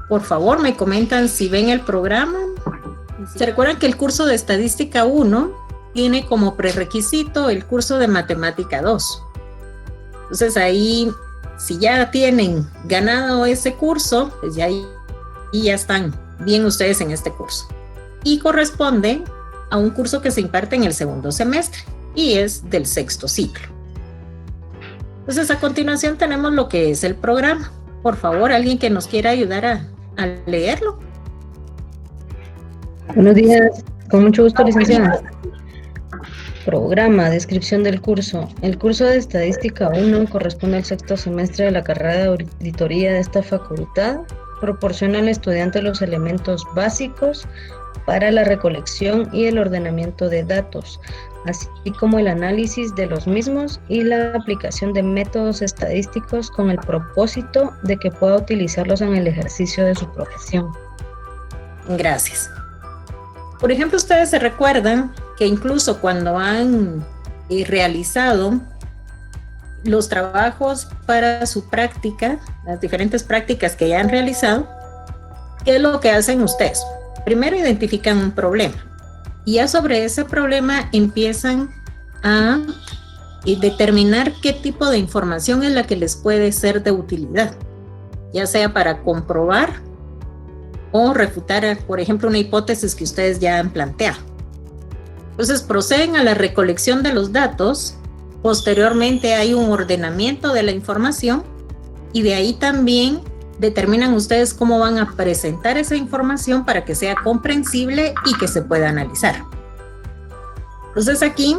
Por favor, me comentan si ven el programa. ¿Se recuerdan que el curso de Estadística 1 tiene como prerequisito el curso de Matemática 2? Entonces ahí, si ya tienen ganado ese curso, pues ya están bien ustedes en este curso. Y corresponde a un curso que se imparte en el segundo semestre y es del sexto ciclo. Entonces a continuación tenemos lo que es el programa. Por favor, alguien que nos quiera ayudar a leerlo. Buenos días, con mucho gusto, licenciada. Programa, descripción del curso. El curso de Estadística 1 corresponde al sexto semestre de la carrera de auditoría de esta facultad. Proporciona al estudiante los elementos básicos para la recolección y el ordenamiento de datos, así como el análisis de los mismos y la aplicación de métodos estadísticos con el propósito de que pueda utilizarlos en el ejercicio de su profesión. Gracias. Por ejemplo, ustedes se recuerdan que incluso cuando han realizado los trabajos para su práctica, las diferentes prácticas que ya han realizado, ¿qué es lo que hacen ustedes? Primero identifican un problema y ya sobre ese problema empiezan a determinar qué tipo de información es la que les puede ser de utilidad, ya sea para comprobar o refutar, por ejemplo, una hipótesis que ustedes ya han planteado. Entonces proceden a la recolección de los datos, posteriormente hay un ordenamiento de la información y de ahí también determinan ustedes cómo van a presentar esa información para que sea comprensible y que se pueda analizar. Entonces aquí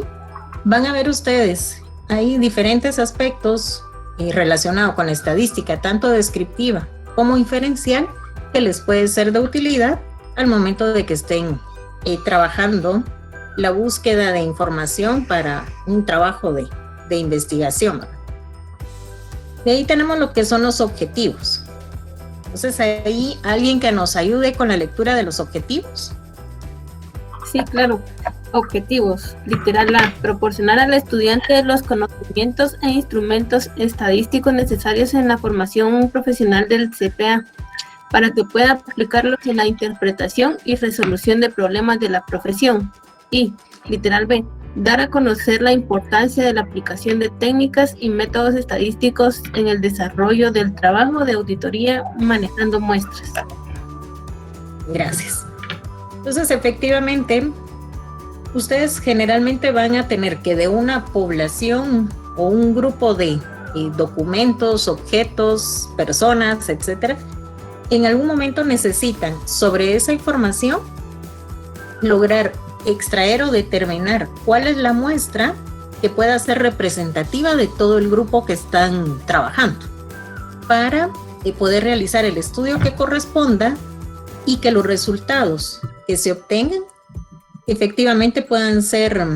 van a ver ustedes, hay diferentes aspectos relacionados con la estadística, tanto descriptiva como inferencial, que les puede ser de utilidad al momento de que estén trabajando la búsqueda de información para un trabajo de investigación. De ahí tenemos lo que son los objetivos. Entonces ahí alguien que nos ayude con la lectura de los objetivos. Sí, claro. Objetivos, literal A, proporcionar al estudiante los conocimientos e instrumentos estadísticos necesarios en la formación profesional del CPA, para que pueda aplicarlos en la interpretación y resolución de problemas de la profesión. Y, literal B, dar a conocer la importancia de la aplicación de técnicas y métodos estadísticos en el desarrollo del trabajo de auditoría manejando muestras. Gracias. Entonces, efectivamente, ustedes generalmente van a tener que de una población o un grupo de documentos, objetos, personas, etcétera, en algún momento necesitan sobre esa información lograr extraer o determinar cuál es la muestra que pueda ser representativa de todo el grupo que están trabajando para poder realizar el estudio que corresponda y que los resultados que se obtengan efectivamente puedan ser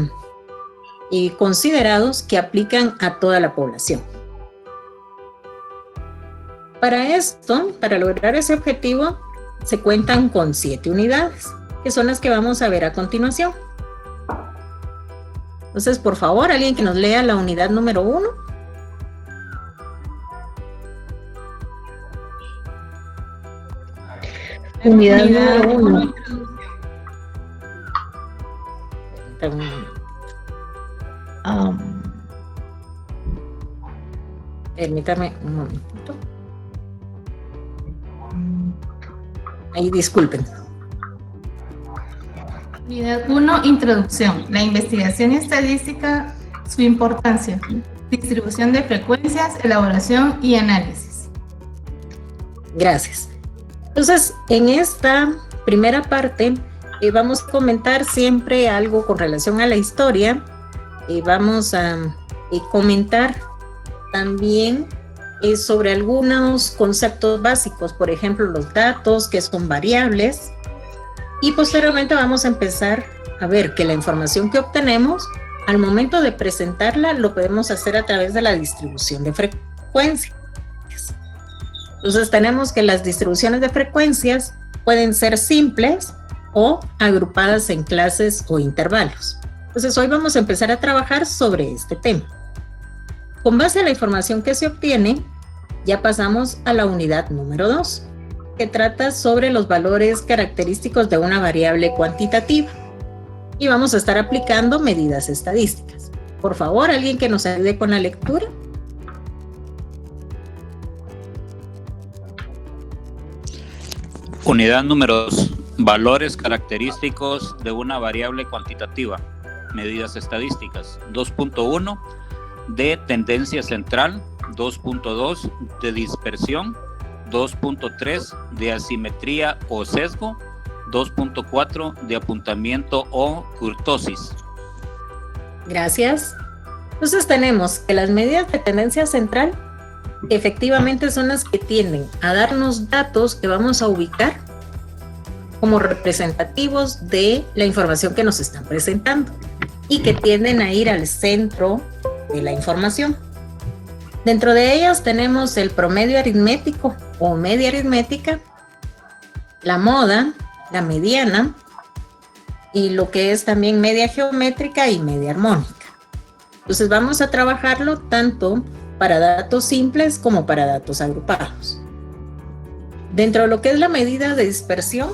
considerados que aplican a toda la población. Para esto, para lograr ese objetivo, se cuentan con 7 unidades, que son las que vamos a ver a continuación. Entonces, por favor, alguien que nos lea la unidad número 1. Unidad número 1. Permítame un momentito. Ahí disculpen. Unidad 1, introducción. La investigación estadística, su importancia. Distribución de frecuencias, elaboración y análisis. Gracias. Entonces, en esta primera parte vamos a comentar siempre algo con relación a la historia. Vamos a comentar también sobre algunos conceptos básicos, por ejemplo, los datos, que son variables, Y posteriormente vamos a empezar a ver que la información que obtenemos, al momento de presentarla, lo podemos hacer a través de la distribución de frecuencias. Entonces tenemos que las distribuciones de frecuencias pueden ser simples o agrupadas en clases o intervalos. Entonces hoy vamos a empezar a trabajar sobre este tema. Con base a la información que se obtiene, ya pasamos a la unidad número 2, que trata sobre los valores característicos de una variable cuantitativa. Y vamos a estar aplicando medidas estadísticas. Por favor, alguien que nos ayude con la lectura. Unidad número 2. Valores característicos de una variable cuantitativa. Medidas estadísticas. 2.1 de tendencia central. 2.2 de dispersión. 2.3 de asimetría o sesgo. 2.4 de apuntamiento o kurtosis. Gracias. Entonces tenemos que las medidas de tendencia central efectivamente son las que tienden a darnos datos que vamos a ubicar como representativos de la información que nos están presentando y que tienden a ir al centro de la información. Dentro de ellas tenemos el promedio aritmético o media aritmética, la moda, la mediana y lo que es también media geométrica y media armónica. Entonces vamos a trabajarlo tanto para datos simples como para datos agrupados. Dentro de lo que es la medida de dispersión,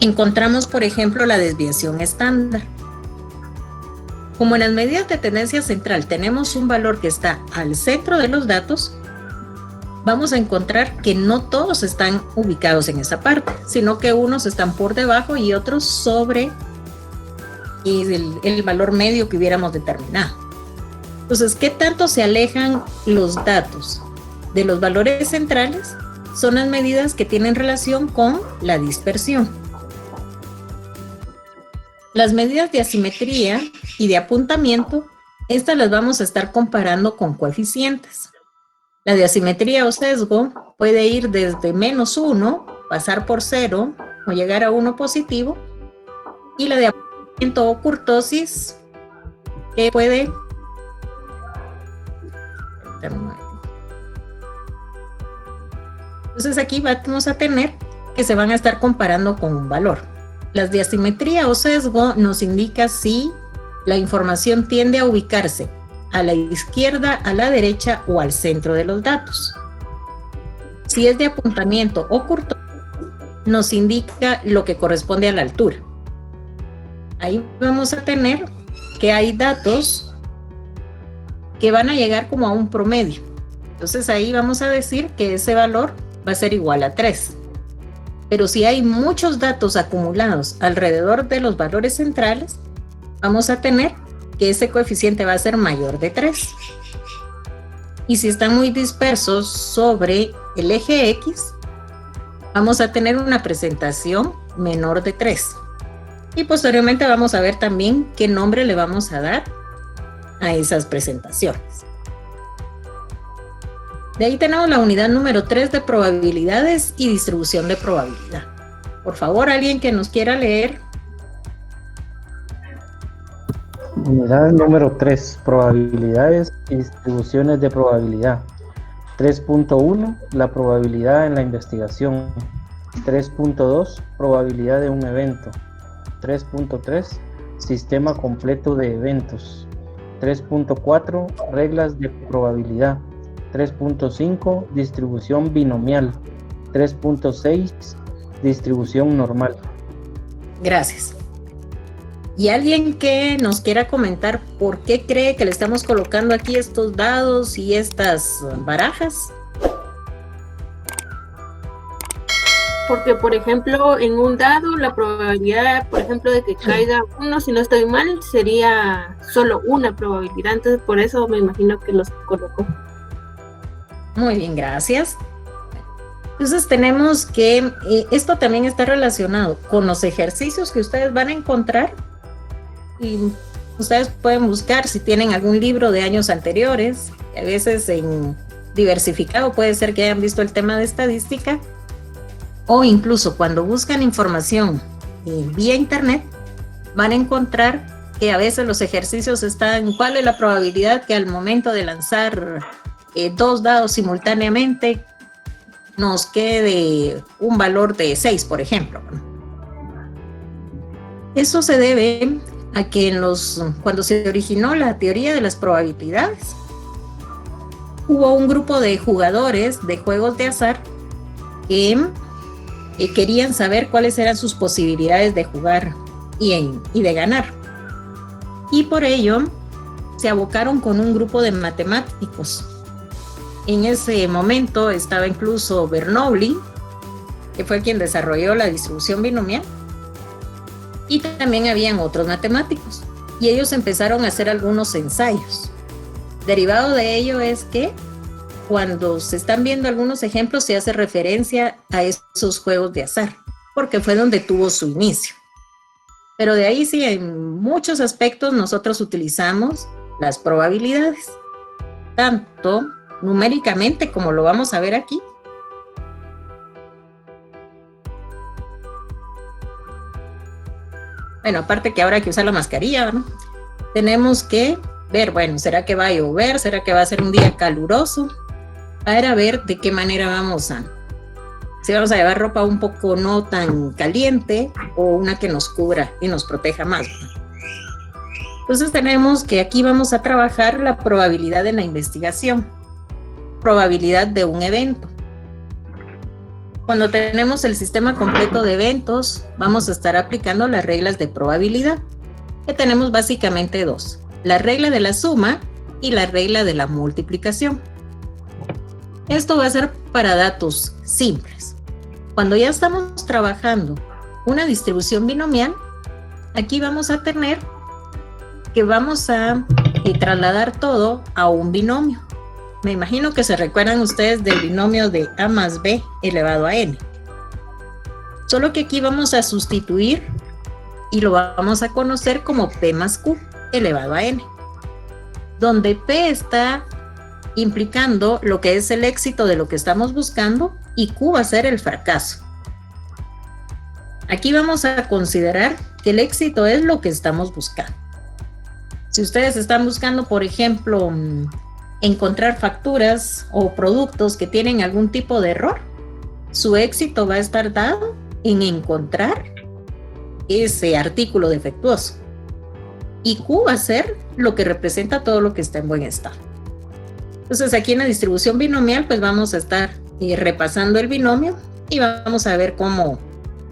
encontramos, por ejemplo, la desviación estándar. Como en las medidas de tendencia central tenemos un valor que está al centro de los datos, vamos a encontrar que no todos están ubicados en esa parte, sino que unos están por debajo y otros sobre el valor medio que hubiéramos determinado. Entonces, ¿qué tanto se alejan los datos de los valores centrales? Son las medidas que tienen relación con la dispersión. Las medidas de asimetría y de apuntamiento, estas las vamos a estar comparando con coeficientes. La de asimetría o sesgo puede ir desde -1, pasar por 0 o llegar a 1 positivo, y la de apuntamiento o kurtosis que puede entonces aquí vamos a tener que se van a estar comparando con un valor. Las de asimetría o sesgo nos indica si la información tiende a ubicarse a la izquierda, a la derecha o al centro de los datos. Si es de apuntamiento o kurtosis, nos indica lo que corresponde a la altura. Ahí vamos a tener que hay datos que van a llegar como a un promedio. Entonces ahí vamos a decir que ese valor va a ser igual a 3. Pero si hay muchos datos acumulados alrededor de los valores centrales, vamos a tener que ese coeficiente va a ser mayor de 3. Y si están muy dispersos sobre el eje X, vamos a tener una presentación menor de 3. Y posteriormente vamos a ver también qué nombre le vamos a dar a esas presentaciones. De ahí tenemos la unidad número 3 de probabilidades y distribución de probabilidad. Por favor, alguien que nos quiera leer. Unidad número 3, probabilidades y distribuciones de probabilidad. 3.1, la probabilidad en la investigación. 3.2, probabilidad de un evento. 3.3, sistema completo de eventos. 3.4, reglas de probabilidad. 3.5, distribución binomial. 3.6, distribución normal. Gracias. ¿Y alguien que nos quiera comentar por qué cree que le estamos colocando aquí estos dados y estas barajas? Porque, por ejemplo, en un dado, la probabilidad, por ejemplo, de que caiga uno, si no estoy mal, sería solo una probabilidad. Entonces, por eso me imagino que los colocó. Muy bien, gracias. Entonces tenemos que esto también está relacionado con los ejercicios que ustedes van a encontrar, y ustedes pueden buscar si tienen algún libro de años anteriores. A veces en diversificado puede ser que hayan visto el tema de estadística, o incluso cuando buscan información vía internet, van a encontrar que a veces los ejercicios están, ¿cuál es la probabilidad que al momento de lanzar 2 dados simultáneamente nos quede un valor de 6, por ejemplo? Eso se debe a que cuando se originó la teoría de las probabilidades, hubo un grupo de jugadores de juegos de azar que querían saber cuáles eran sus posibilidades de jugar y de ganar. Y por ello se abocaron con un grupo de matemáticos. En ese momento estaba incluso Bernoulli, que fue quien desarrolló la distribución binomial, y también habían otros matemáticos. Y ellos empezaron a hacer algunos ensayos. Derivado de ello es que cuando se están viendo algunos ejemplos se hace referencia a esos juegos de azar, porque fue donde tuvo su inicio. Pero de ahí sí, en muchos aspectos nosotros utilizamos las probabilidades, tanto numéricamente como lo vamos a ver aquí. Bueno, aparte que ahora hay que usar la mascarilla, ¿no? Tenemos que ver, bueno, ¿será que va a llover? ¿Será que va a ser un día caluroso? Para ver de qué manera si vamos a llevar ropa un poco no tan caliente o una que nos cubra y nos proteja más. Entonces tenemos que aquí vamos a trabajar la probabilidad en la investigación, probabilidad de un evento. Cuando tenemos el sistema completo de eventos, vamos a estar aplicando las reglas de probabilidad, que tenemos básicamente 2, la regla de la suma y la regla de la multiplicación. Esto va a ser para datos simples. Cuando ya estamos trabajando una distribución binomial, aquí vamos a tener que vamos a trasladar todo a un binomio. Me imagino que se recuerdan ustedes del binomio de A más B elevado a N. Solo que aquí vamos a sustituir y lo vamos a conocer como P más Q elevado a N, donde P está implicando lo que es el éxito de lo que estamos buscando y Q va a ser el fracaso. Aquí vamos a considerar que el éxito es lo que estamos buscando. Si ustedes están buscando, por ejemplo, encontrar facturas o productos que tienen algún tipo de error, su éxito va a estar dado en encontrar ese artículo defectuoso. Y Q va a ser lo que representa todo lo que está en buen estado. Entonces aquí en la distribución binomial pues vamos a estar repasando el binomio y vamos a ver cómo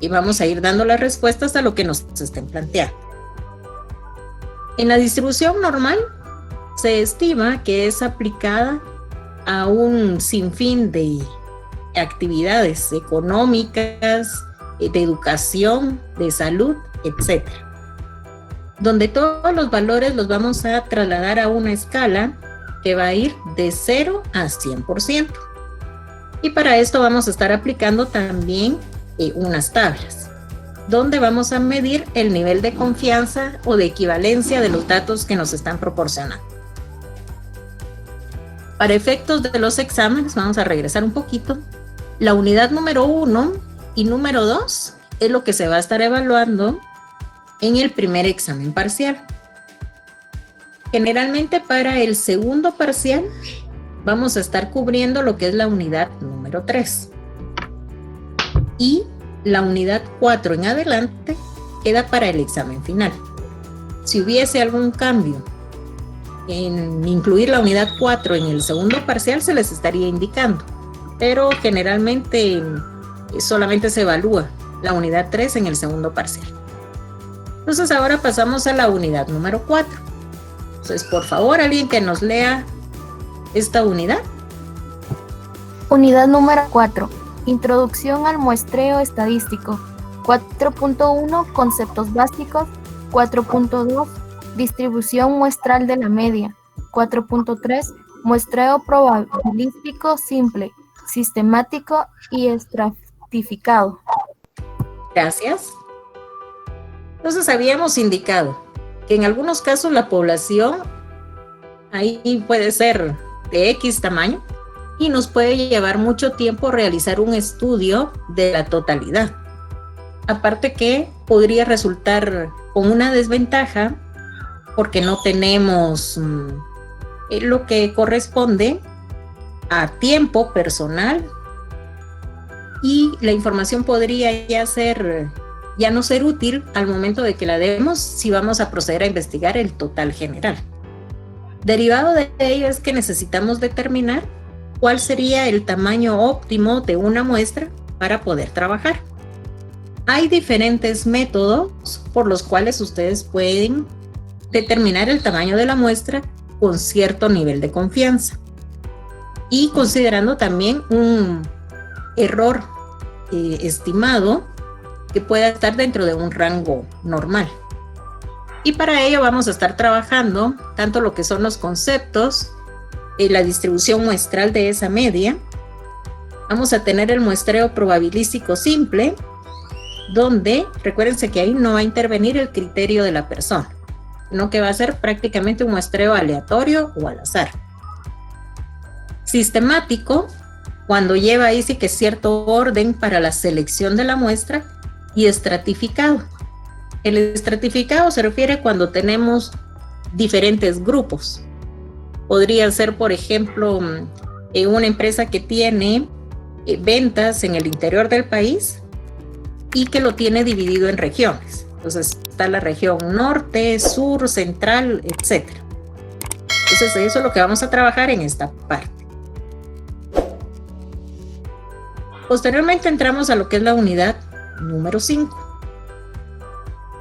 y vamos a ir dando las respuestas a lo que nos estén planteando. En la distribución normal se estima que es aplicada a un sinfín de actividades económicas, de educación, de salud, etc. Donde todos los valores los vamos a trasladar a una escala que va a ir de 0 a 100%. Y para esto vamos a estar aplicando también unas tablas, donde vamos a medir el nivel de confianza o de equivalencia de los datos que nos están proporcionando. Para efectos de los exámenes, vamos a regresar un poquito. La unidad número 1 y número 2 es lo que se va a estar evaluando en el primer examen parcial. Generalmente para el segundo parcial vamos a estar cubriendo lo que es la unidad número 3. Y la unidad 4 en adelante queda para el examen final. Si hubiese algún cambio en incluir la unidad 4 en el segundo parcial, se les estaría indicando. Pero generalmente solamente se evalúa la unidad 3 en el segundo parcial. Entonces ahora pasamos a la unidad número 4. Entonces, por favor, alguien que nos lea esta unidad. Unidad número 4. Introducción al muestreo estadístico. 4.1 Conceptos básicos. 4.2 Distribución muestral de la media. 4.3 Muestreo probabilístico simple, sistemático y estratificado. Gracias. Entonces habíamos indicado que en algunos casos la población ahí puede ser de X tamaño y nos puede llevar mucho tiempo realizar un estudio de la totalidad. Aparte que podría resultar con una desventaja porque no tenemos lo que corresponde a tiempo personal y la información podría ya no ser útil al momento de que la demos si vamos a proceder a investigar el total general. Derivado de ello es que necesitamos determinar cuál sería el tamaño óptimo de una muestra para poder trabajar. Hay diferentes métodos por los cuales ustedes pueden determinar el tamaño de la muestra con cierto nivel de confianza y considerando también un error estimado que pueda estar dentro de un rango normal. Y para ello vamos a estar trabajando tanto lo que son los conceptos, la distribución muestral de esa media. Vamos a tener el muestreo probabilístico simple, donde recuérdense que ahí no va a intervenir el criterio de la persona, sino que va a ser prácticamente un muestreo aleatorio o al azar. Sistemático, cuando lleva ahí sí que cierto orden para la selección de la muestra, y estratificado. El estratificado se refiere cuando tenemos diferentes grupos. Podría ser, por ejemplo, una empresa que tiene ventas en el interior del país y que lo tiene dividido en regiones. Entonces está la región norte, sur, central, etc. Entonces eso es lo que vamos a trabajar en esta parte. Posteriormente entramos a lo que es la unidad número 5.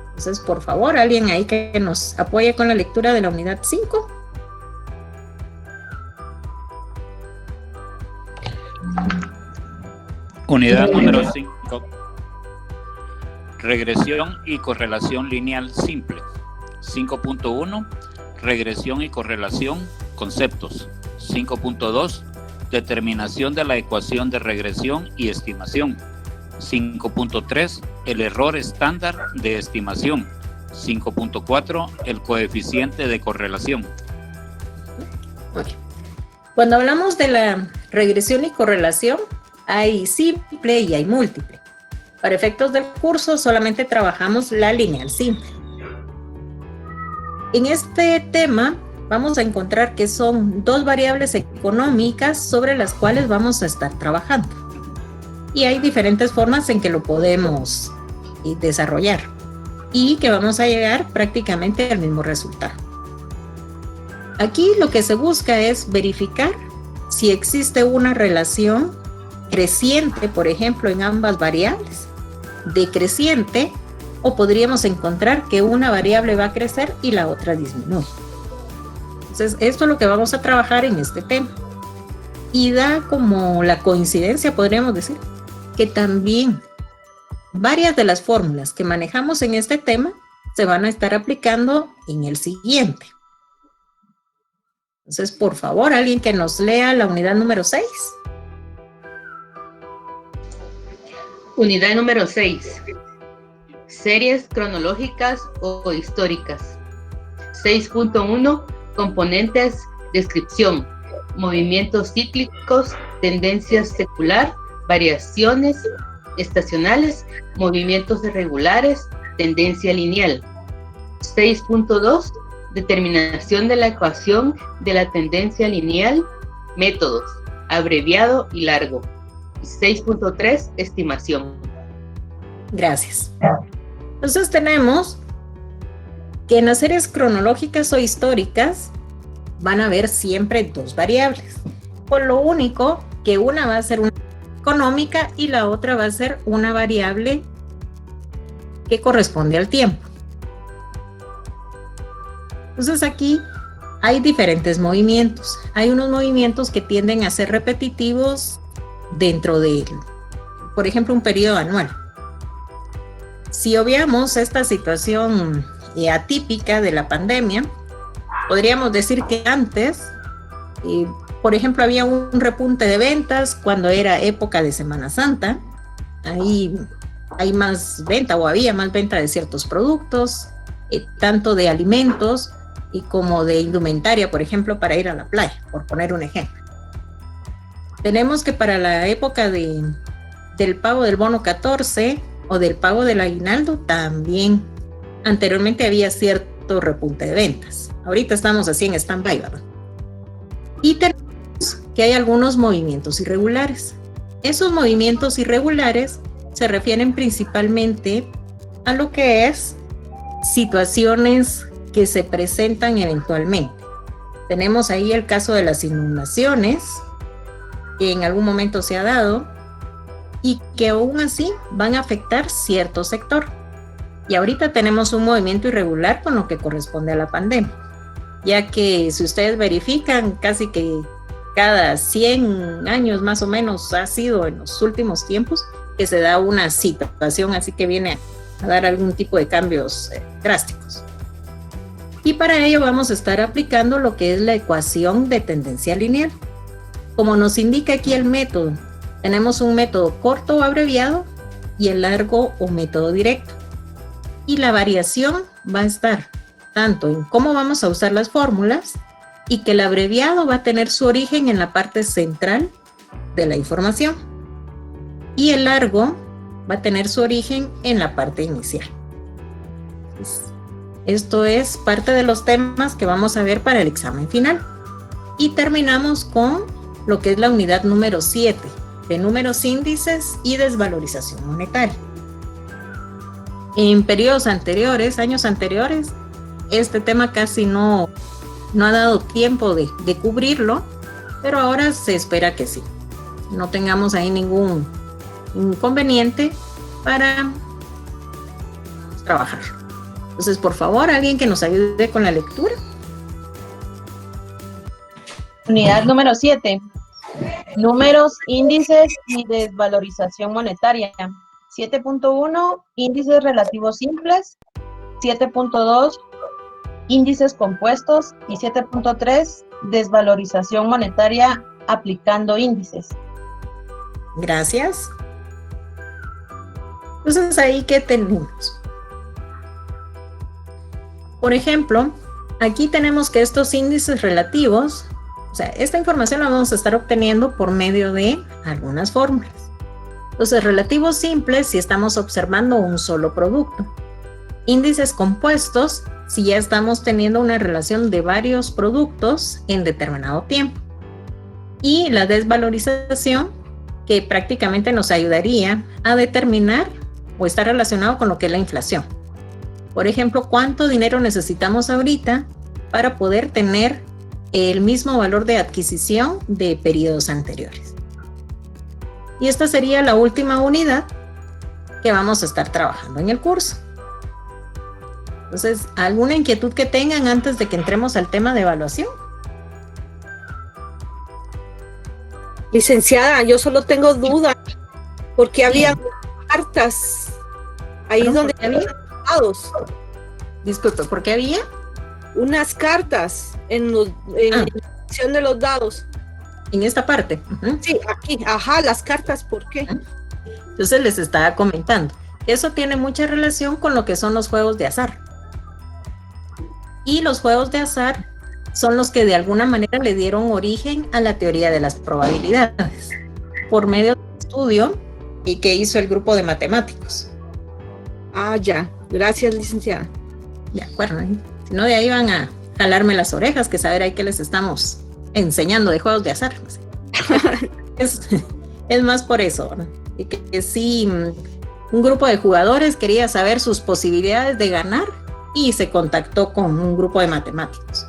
Entonces, por favor, alguien ahí que nos apoye con la lectura de la unidad 5. Unidad número 5. Regresión y correlación lineal simple. 5.1. Regresión y correlación, conceptos. 5.2. Determinación de la ecuación de regresión y estimación. 5.3. El error estándar de estimación. 5.4. El coeficiente de correlación. Okay. Cuando hablamos de la regresión y correlación, hay simple y hay múltiple. Para efectos del curso solamente trabajamos la lineal simple. En este tema vamos a encontrar que son dos variables económicas sobre las cuales vamos a estar trabajando. Y hay diferentes formas en que lo podemos desarrollar y que vamos a llegar prácticamente al mismo resultado. Aquí lo que se busca es verificar si existe una relación creciente, por ejemplo, en ambas variables, decreciente, o podríamos encontrar que una variable va a crecer y la otra disminuye. Entonces, esto es lo que vamos a trabajar en este tema. Y da como la coincidencia, podríamos decir, que también varias de las fórmulas que manejamos en este tema se van a estar aplicando en el siguiente. Entonces, por favor, alguien que nos lea la unidad número 6. Unidad número 6. Series cronológicas o históricas. 6.1. Componentes, descripción, movimientos cíclicos, tendencias secular, variaciones estacionales, movimientos irregulares, tendencia lineal. 6.2. Determinación de la ecuación de la tendencia lineal, métodos, abreviado y largo. 6.3. Estimación. Gracias. Entonces tenemos que en las series cronológicas o históricas van a haber siempre dos variables. Por lo único que una va a ser una económica y la otra va a ser una variable que corresponde al tiempo. Entonces aquí hay diferentes movimientos. Hay unos movimientos que tienden a ser repetitivos dentro de, por ejemplo, un periodo anual. Si obviamos esta situación atípica de la pandemia, podríamos decir que antes, por ejemplo, había un repunte de ventas cuando era época de Semana Santa. Ahí hay más venta o había más venta de ciertos productos, tanto de alimentos y como de indumentaria, por ejemplo, para ir a la playa, por poner un ejemplo. Tenemos que para la época del pago del bono 14 o del pago del aguinaldo también anteriormente había cierto repunte de ventas. Ahorita estamos así en stand-by, ¿verdad? Y tenemos que hay algunos movimientos irregulares. Esos movimientos irregulares se refieren principalmente a lo que es situaciones que se presentan eventualmente. Tenemos ahí el caso de las inundaciones, que en algún momento se ha dado y que aún así van a afectar cierto sector. Y ahorita tenemos un movimiento irregular con lo que corresponde a la pandemia, ya que si ustedes verifican, casi que cada 100 años más o menos ha sido en los últimos tiempos que se da una situación así que viene a dar algún tipo de cambios drásticos. Y para ello vamos a estar aplicando lo que es la ecuación de tendencia lineal. Como nos indica aquí el método, tenemos un método corto o abreviado y el largo o método directo. Y la variación va a estar tanto en cómo vamos a usar las fórmulas y que el abreviado va a tener su origen en la parte central de la información y el largo va a tener su origen en la parte inicial. Esto es parte de los temas que vamos a ver para el examen final. Y terminamos con lo que es la unidad número 7, de números índices y desvalorización monetaria. En periodos anteriores, años anteriores, este tema casi no ha dado tiempo de cubrirlo, pero ahora se espera que sí. No tengamos ahí ningún inconveniente para trabajar. Entonces, por favor, alguien que nos ayude con la lectura. Unidad número 7. Números, índices y desvalorización monetaria. 7.1, índices relativos simples. 7.2, índices compuestos. Y 7.3, desvalorización monetaria aplicando índices. Gracias. Entonces, ahí, ¿qué tenemos? Por ejemplo, aquí tenemos que estos índices relativos, o sea, esta información la vamos a estar obteniendo por medio de algunas fórmulas. Entonces, relativos simples si estamos observando un solo producto. Índices compuestos si ya estamos teniendo una relación de varios productos en determinado tiempo. Y la desvalorización, que prácticamente nos ayudaría a determinar o está relacionado con lo que es la inflación. Por ejemplo, ¿cuánto dinero necesitamos ahorita para poder tener el mismo valor de adquisición de periodos anteriores? Y esta sería la última unidad que vamos a estar trabajando en el curso. Entonces, ¿alguna inquietud que tengan antes de que entremos al tema de evaluación? Licenciada, yo solo tengo duda, porque había cartas ahí donde había dados. Disculpe, ¿por qué había? Unas cartas en la sección de los dados. En esta parte. Sí, aquí, las cartas, ¿por qué? Entonces les estaba comentando. Eso tiene mucha relación con lo que son los juegos de azar. Y los juegos de azar son los que de alguna manera le dieron origen a la teoría de las probabilidades, por medio del estudio y que hizo el grupo de matemáticos. Ya. Gracias, licenciada. De acuerdo. Si no, de ahí van a jalarme las orejas, que saber ahí que les estamos enseñando de juegos de azar. Es más por eso, ¿no? Y que sí, un grupo de jugadores quería saber sus posibilidades de ganar y se contactó con un grupo de matemáticos.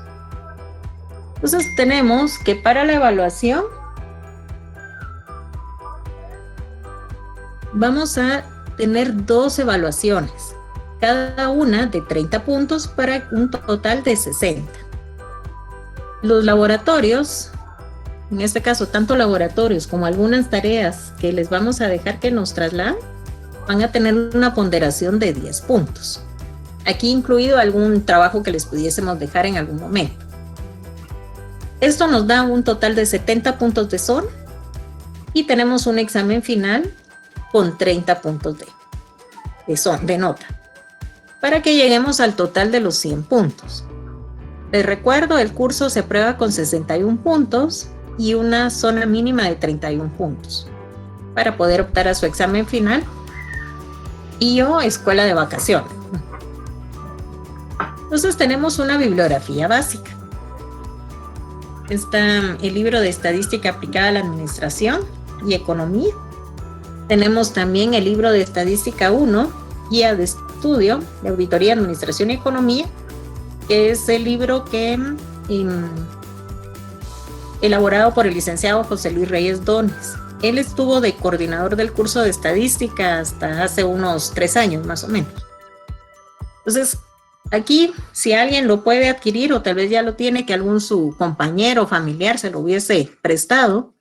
Entonces tenemos que para la evaluación vamos a tener 2 evaluaciones, cada una de 30 puntos para un total de 60. Los laboratorios, en este caso tanto laboratorios como algunas tareas que les vamos a dejar que nos trasladen, van a tener una ponderación de 10 puntos. Aquí incluido algún trabajo que les pudiésemos dejar en algún momento. Esto nos da un total de 70 puntos de zona y tenemos un examen final con 30 puntos de nota, para que lleguemos al total de los 100 puntos. Les recuerdo, el curso se aprueba con 61 puntos y una zona mínima de 31 puntos para poder optar a su examen final y o escuela de vacaciones. Entonces tenemos una bibliografía básica. Está el libro de Estadística aplicada a la Administración y Economía. Tenemos también el libro de Estadística 1, Guía de Estudio de Auditoría, Administración y Economía, que es el libro que elaborado por el licenciado José Luis Reyes Dones. Él estuvo de coordinador del curso de Estadística hasta hace unos 3 años más o menos. Entonces, aquí, si alguien lo puede adquirir o tal vez ya lo tiene, que algún su compañero o familiar se lo hubiese prestado,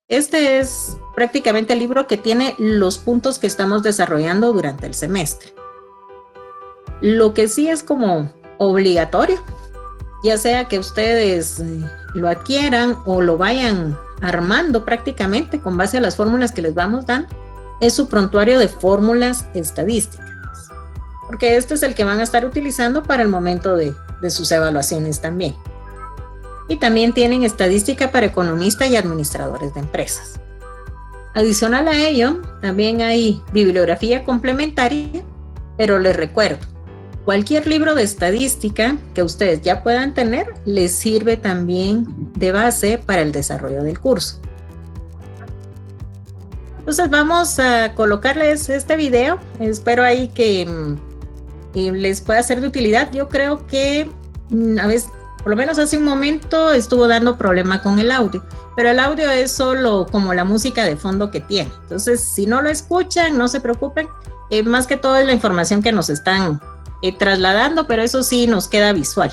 este es prácticamente el libro que tiene los puntos que estamos desarrollando durante el semestre. Lo que sí es como obligatorio, ya sea que ustedes lo adquieran o lo vayan armando prácticamente con base a las fórmulas que les vamos dando, es su prontuario de fórmulas estadísticas, porque este es el que van a estar utilizando para el momento de sus evaluaciones también. Y también tienen estadística para economistas y administradores de empresas. Adicional a ello, también hay bibliografía complementaria, pero les recuerdo, cualquier libro de estadística que ustedes ya puedan tener les sirve también de base para el desarrollo del curso. Entonces vamos a colocarles este video. Espero ahí que les pueda ser de utilidad. Yo creo que a veces, por lo menos hace un momento, estuvo dando problema con el audio, pero el audio es solo como la música de fondo que tiene. Entonces, si no lo escuchan, no se preocupen. Más que todo es la información que nos están trasladando, pero eso sí nos queda visual.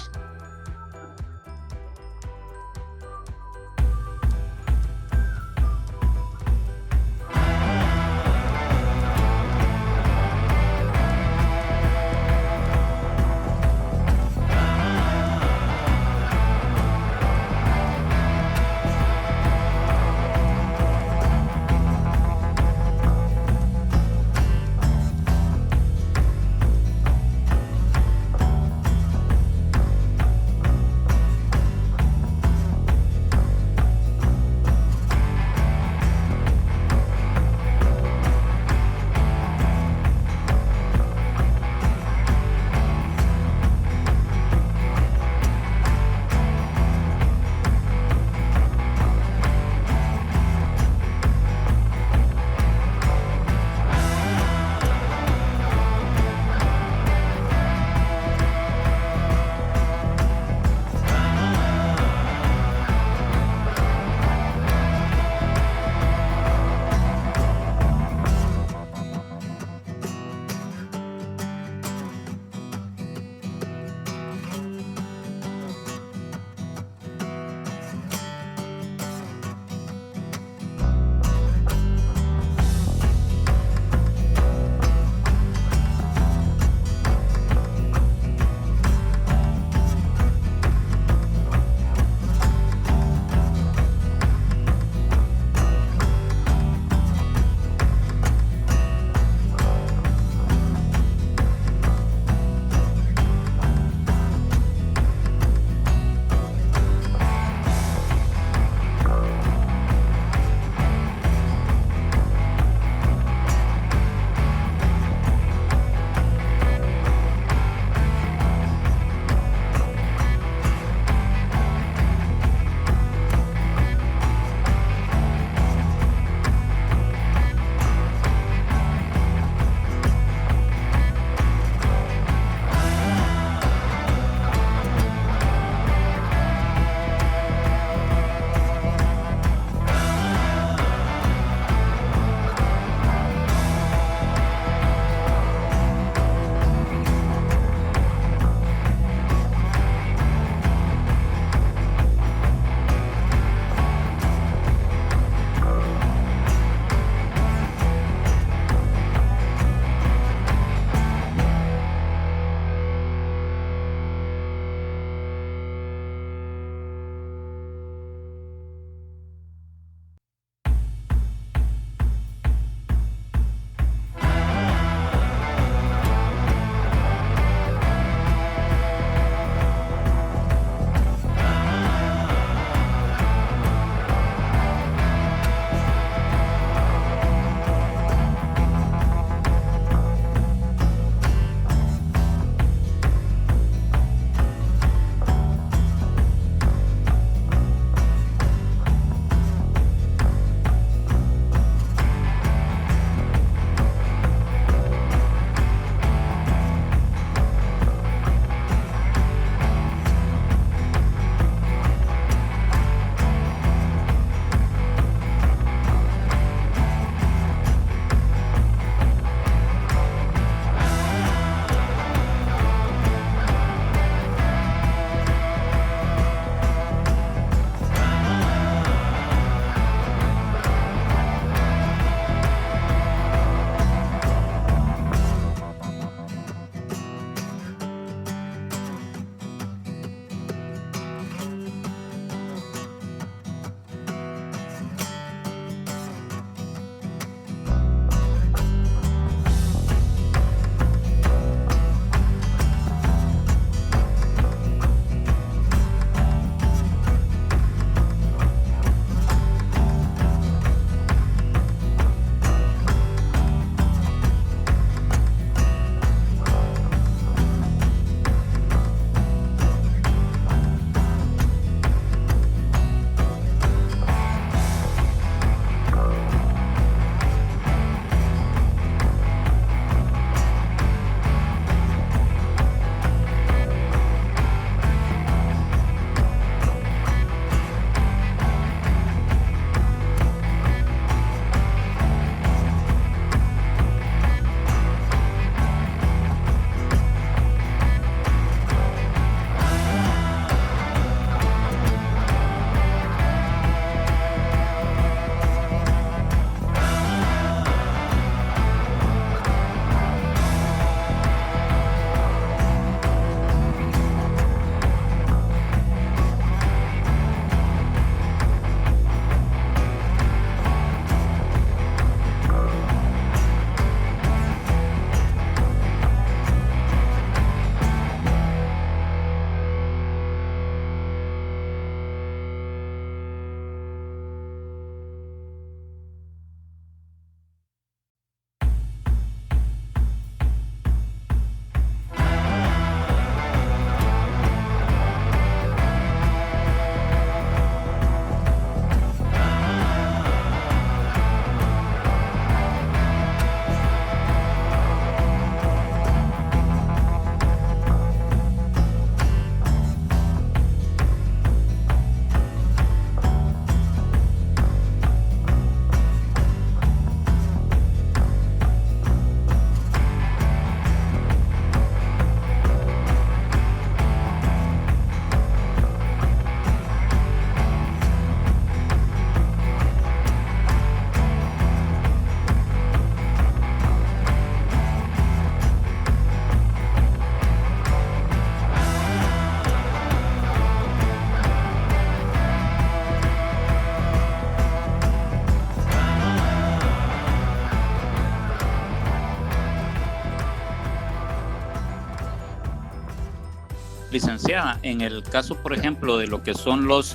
licenciada, en el caso, por ejemplo, de lo que son los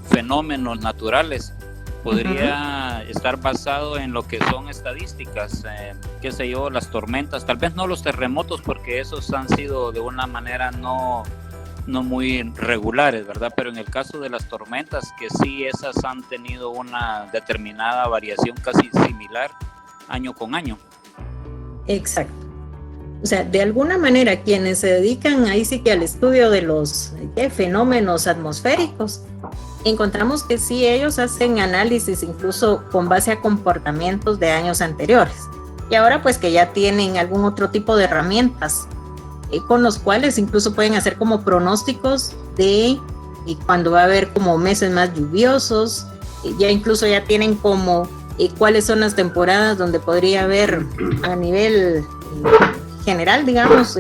fenómenos naturales, podría estar basado en lo que son estadísticas, qué sé yo, las tormentas, tal vez no los terremotos, porque esos han sido de una manera no muy regulares, ¿verdad? Pero en el caso de las tormentas, que sí, esas han tenido una determinada variación casi similar año con año. Exacto. O sea, de alguna manera quienes se dedican ahí sí que al estudio de los fenómenos atmosféricos, encontramos que sí, ellos hacen análisis incluso con base a comportamientos de años anteriores. Y ahora pues que ya tienen algún otro tipo de herramientas con los cuales incluso pueden hacer como pronósticos de cuando va a haber como meses más lluviosos, ya incluso ya tienen como cuáles son las temporadas donde podría haber a nivel general, digamos,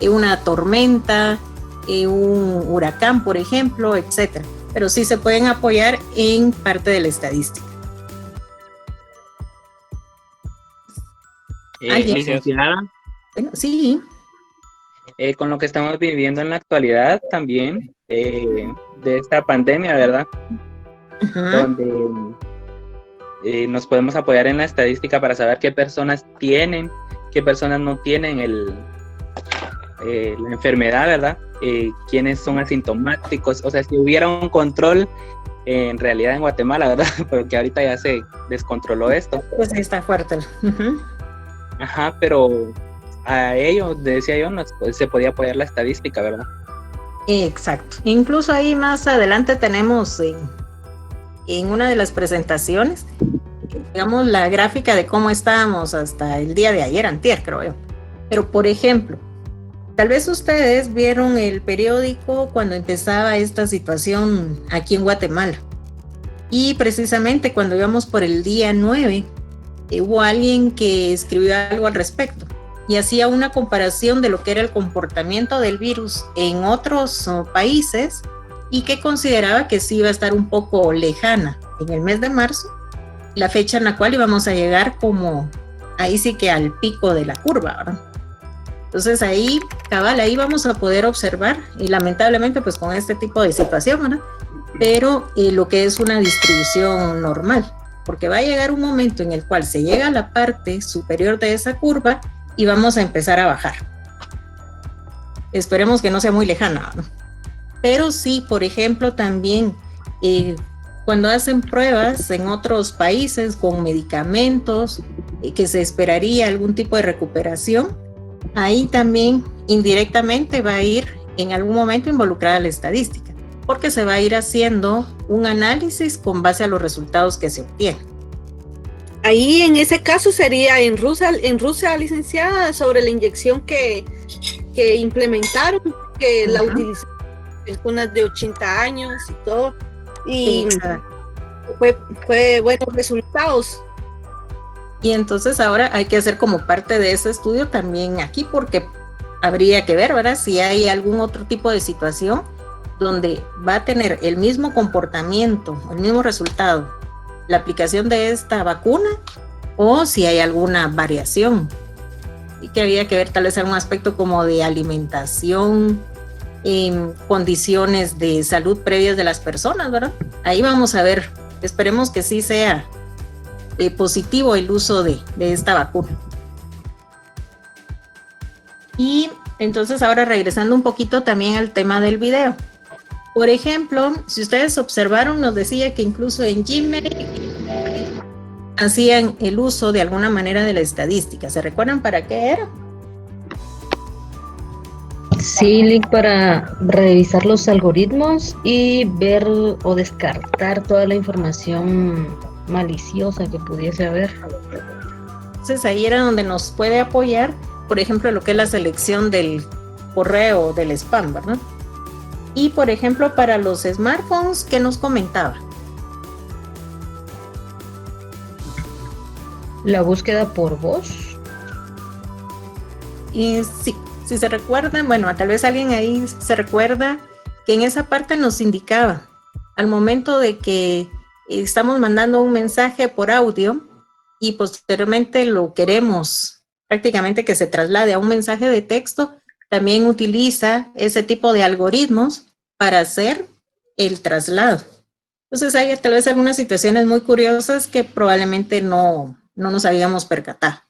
una tormenta, un huracán, por ejemplo, etcétera. Pero sí se pueden apoyar en parte de la estadística. Licenciada, Bueno, sí. con lo que estamos viviendo en la actualidad también, de esta pandemia, ¿verdad? Donde nos podemos apoyar en la estadística para saber qué personas tienen, qué personas no tienen la enfermedad, ¿verdad? Quiénes son asintomáticos, o sea, si hubiera un control en realidad en Guatemala, ¿verdad? Porque ahorita ya se descontroló esto. Pues ahí está fuerte. Ajá, pero a ello, decía yo, se podía apoyar la estadística, ¿verdad? Exacto. Incluso ahí más adelante tenemos en una de las presentaciones, digamos, la gráfica de cómo estábamos hasta el día de ayer, antier, creo yo. Pero, por ejemplo, tal vez ustedes vieron el periódico cuando empezaba esta situación aquí en Guatemala. Y precisamente cuando íbamos por el día 9, hubo alguien que escribió algo al respecto y hacía una comparación de lo que era el comportamiento del virus en otros países y que consideraba que sí iba a estar un poco lejana en el mes de marzo, la fecha en la cual íbamos a llegar como ahí sí que al pico de la curva, ¿verdad? Entonces ahí, cabal, ahí vamos a poder observar, y lamentablemente pues con este tipo de situación, ¿verdad? Pero lo que es una distribución normal, porque va a llegar un momento en el cual se llega a la parte superior de esa curva y vamos a empezar a bajar. Esperemos que no sea muy lejana, ¿no? Pero sí, por ejemplo, también cuando hacen pruebas en otros países con medicamentos, que se esperaría algún tipo de recuperación, ahí también indirectamente va a ir en algún momento involucrada la estadística, porque se va a ir haciendo un análisis con base a los resultados que se obtienen. Ahí en ese caso sería en Rusia, licenciada, sobre la inyección que implementaron, que la utilizaron personas de 80 años y todo, y fue buenos resultados. Y entonces ahora hay que hacer como parte de ese estudio también aquí, porque habría que ver, ¿verdad?, si hay algún otro tipo de situación donde va a tener el mismo comportamiento, el mismo resultado, la aplicación de esta vacuna, o si hay alguna variación. Y que habría que ver tal vez algún aspecto como de alimentación, condiciones de salud previas de las personas, ¿verdad? Ahí vamos a ver, esperemos que sí sea positivo el uso de esta vacuna. Y entonces ahora regresando un poquito también al tema del video. Por ejemplo, si ustedes observaron, nos decía que incluso en Gmail hacían el uso de alguna manera de la estadística. ¿Se recuerdan para qué era? Sí, link para revisar los algoritmos y ver o descartar toda la información maliciosa que pudiese haber. Entonces ahí era donde nos puede apoyar, por ejemplo, lo que es la selección del correo, del spam, ¿verdad? Y por ejemplo, para los smartphones, ¿qué nos comentaba? La búsqueda por voz. Y sí, si se recuerdan, bueno, tal vez alguien ahí se recuerda que en esa parte nos indicaba, al momento de que estamos mandando un mensaje por audio y posteriormente lo queremos prácticamente que se traslade a un mensaje de texto, también utiliza ese tipo de algoritmos para hacer el traslado. Entonces hay tal vez algunas situaciones muy curiosas que probablemente no nos habíamos percatado.